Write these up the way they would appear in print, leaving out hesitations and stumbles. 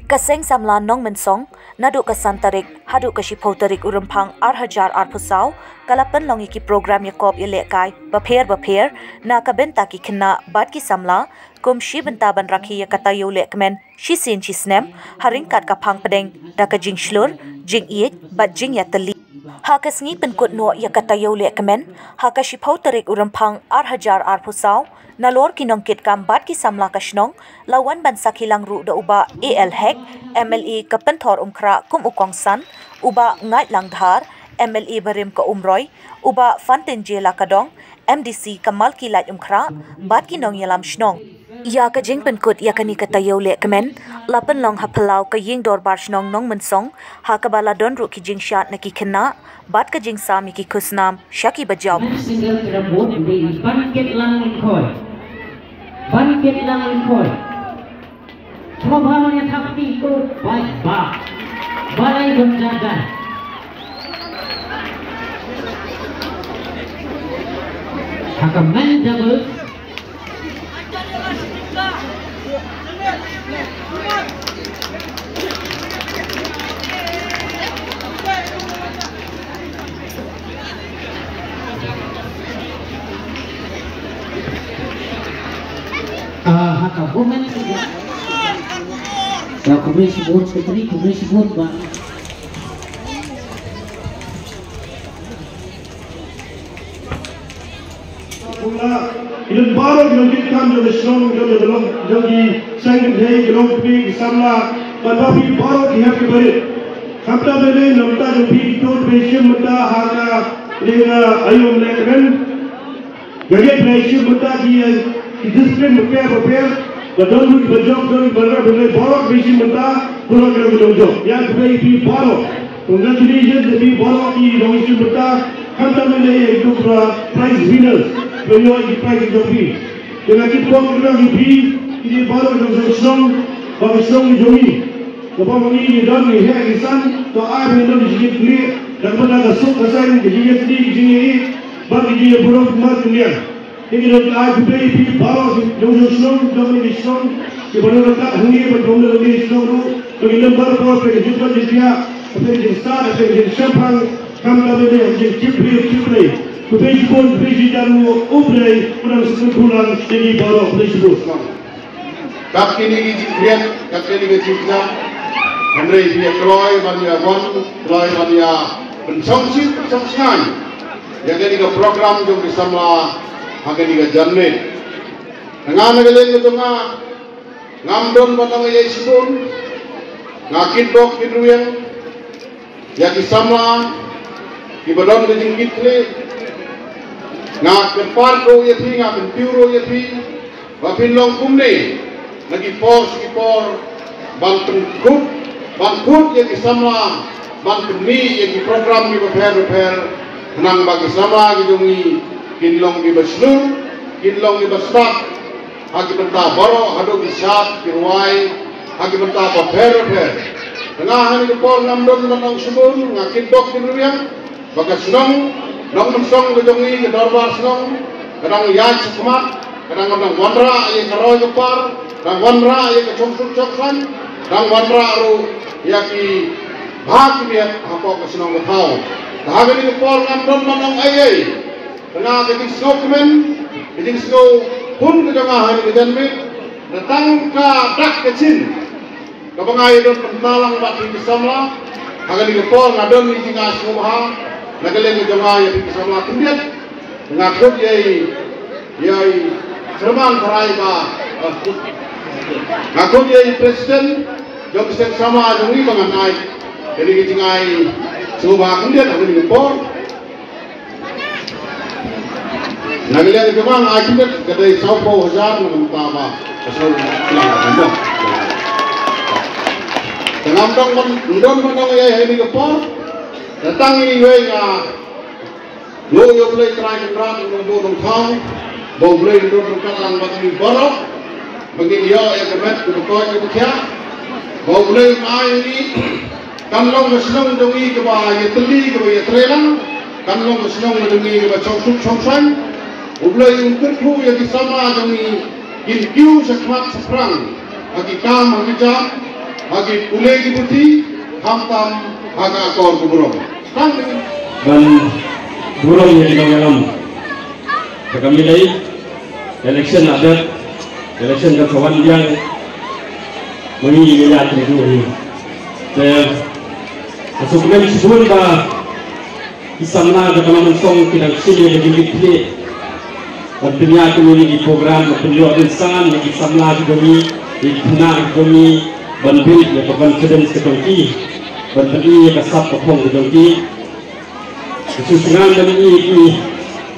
Kaseng samla nong mensong nadu kasan tarik hadu kasipau tarik urampang arhajar arpusau kalapan longi ki program yakop ilekai bapher na kabenta ki kena bat ki samla kum shi benta ban rakhi yakata yole kmen shi sin chi snem haringkat kapang pedeng daka jing shlur jing iek bat jing yatali hakas ngi penkut no yakata yole kmen hakasipau tarik urampang arhajar arpusau nalor kinongkit kambat ki samla kasnong lawan ban sakilang ru da uba AL Hek MLE kapenthor umkra kum ukong san uba ngai langdhar MLE barim ka umroy uba fantin jela kadong MDC kamal ki lait umkra bat ki nong yalam shnong ya ka jing penkut ya kani kata yole kemen lapan long hapalau ka ying dor bar shnong nong mensong ha ka bala don ru ki jing shat na ki kena bat ka jing sami ki kusnam shaki bajau Bangkit lang lingkod. Trabaho niya takti ko baik ba. Balay gonjagan. Hakaman double. Haka woman juga. Kalau kemudian sebut setri, kemudian sebut bang. Ilan baru kita kan jadi strong, jadi sangat hei, jadi pergi samla, tapi baru kita beri. Sampai beri nampak jadi itu bersih muda haka dengan ayam lekran. Jadi bersih muda dia discipline prepare, but don't look the job, don't beri baru bersih muda, kurang kerja job. Yang beri baru, congratulations beri baru di bersih muda. Sampai beri itu prize winners. Beliau di prize jobi. Dengan kita kita jobi, ini baru dengan strong, baru strong jobi. Kalau ini dah ni hai insan, तो आज हम लोग जिसके लिए लगभग आधा सौ परसेंट जिसके लिए बाकी जिसके पूरा मत लिया लेकिन आज भी बाबा जो strong जो नहीं strong कि बड़े लोग का हंगे पर दोनों लोग नहीं strong रो तो इन बार बार पे जितना जितना अपने जिस्ता अपने जिस्ता भाग काम करने में जिस चिपले तो बेचकोन बेचिदान वो ऊपरे पुरान सुकुलान ini baru बेचकोन kap kini jikian kap kini jikian Henry dia keluar bania bon keluar bania pensongsit pensongsan yang ini ke program jom bersama akan ini ke janne dengan negelen itu ngamdon batang yesus ngakit dok itu yang kisama ibadon ke jingkit le ngak parko yati ngak piuro yati bapin long kumne lagi por bantung kut yang kisama bantung ni yang program ni repair nang bagi sama gidungi kinlong di baslur kinlong di bastak hagi benta baro hado bisat kirwai hagi benta repair tengah hari por namdon manang subun ngakit dok kinruyang bagas nong nong mensong gidungi gedorbar senong kadang yaj sekemat kadang wandra yang karoy kepar kadang wandra yang kecungsuk coksan kadang wandra aru yaki bahagi niat apa kesenong ketau bahagi ni kepol ngamdon manong ayai tengah ketik snow kemen ketik snow pun kejangahan kejanmit datang ke dak kecin kepengai don pentalang bati kesamla bahagi ni kepol ngadon ni tinggal snow bahang nagalen kejangahan yang kesamla kendiat ngakut yai Serman Karaiba ngakut yai presiden jom sen sama adungi mengenai jadi kecingai coba kemudian ada di impor nagalian itu bang akibat kedai saupo hajar menentama asal hilang tembok dengan dong menong ya ini impor datang ini wenya yo play try kendran nunggu thang bau play nunggu kalang bagi borok bagi dia yang kemet kudu itu kia bau play mai ini kanlong senong dongi ke ba ye teli ke ba ye trelang kanlong senong dongi ke ba chongsuk chongsan Ublay untuk yang disama kami inkiu sekmat seprang bagi kam bagi jam bagi kulegi putih hamtam haga akor kuburong. Dan burung yang dalam kami lagi election ada election kawan yang mengingat itu ini. Saya masuk ke sebelum Isamna dalam song tidak sini begini pilih. Dunia kami di program penjual insan yang Isamna kami di benar kami banding yang confidence ketengki banding yang kasat kopong ketengki kesusungan kami ini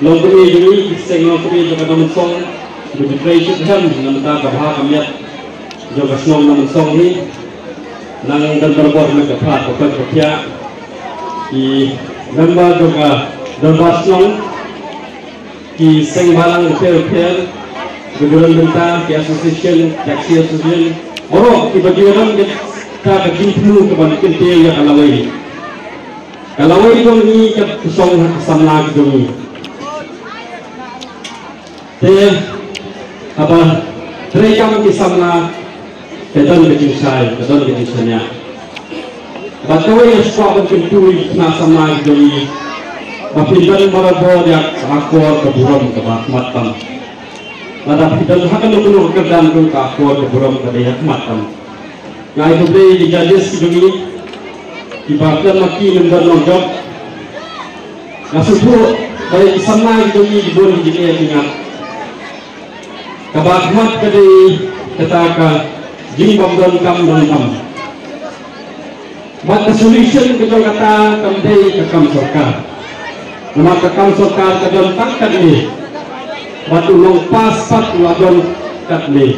long kami sengong kami dalam song berbeda kan nampak bahwa kami juga senang dalam song ini nang dan berbor mereka dapat kerja di gambar juga dapat senang di sengbalang repair Kemudian bentang di association, taxi association, orang tiba-tiba kita berjumpa kepada kentil yang kalawai itu ni kesong samla gitu ni. Teh apa? Terekam di samla, keton kejusannya. Batawai yang suka berkentul na samla gitu ni. Mapindan marabor yang akor keburam kebakmatan. Ada kita akan menunggu kerjaan itu kakor keburam kadang matam. Ngai boleh dijadis begini, ibaratkan maki membuat nonjok. Nasupu baik sama itu ni dibuat jadi ingat. Kabakmat kadang katakan jimbang dan kam. Mata solution kita kata kamdei kekam sorkar. Nama kekam sorkar kadang tangkat ni. Batu long pas ladon katli.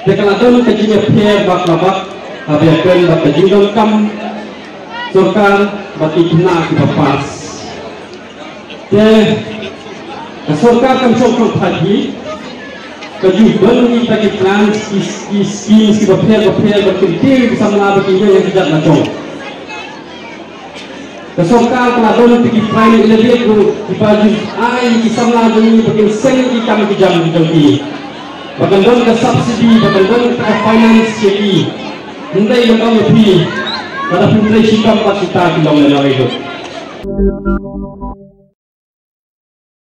Jika ladon kecilnya pair bak tapi akan batu jingle kam sorkan batu kena kita pas. Sorkan kam sorkan pagi. Kejuban ni bagi plan skins kita pair berkentir bersama nama kita yang tidak macam. Kesorkar peladon pergi training lebih tu dibagi ai Isamla ini bagi seng ikan kejam jadi. Bagandon ke subsidi, bagandon ke finance jadi. Hendai macam lebih pada putri sikap kita bilang lelaki itu.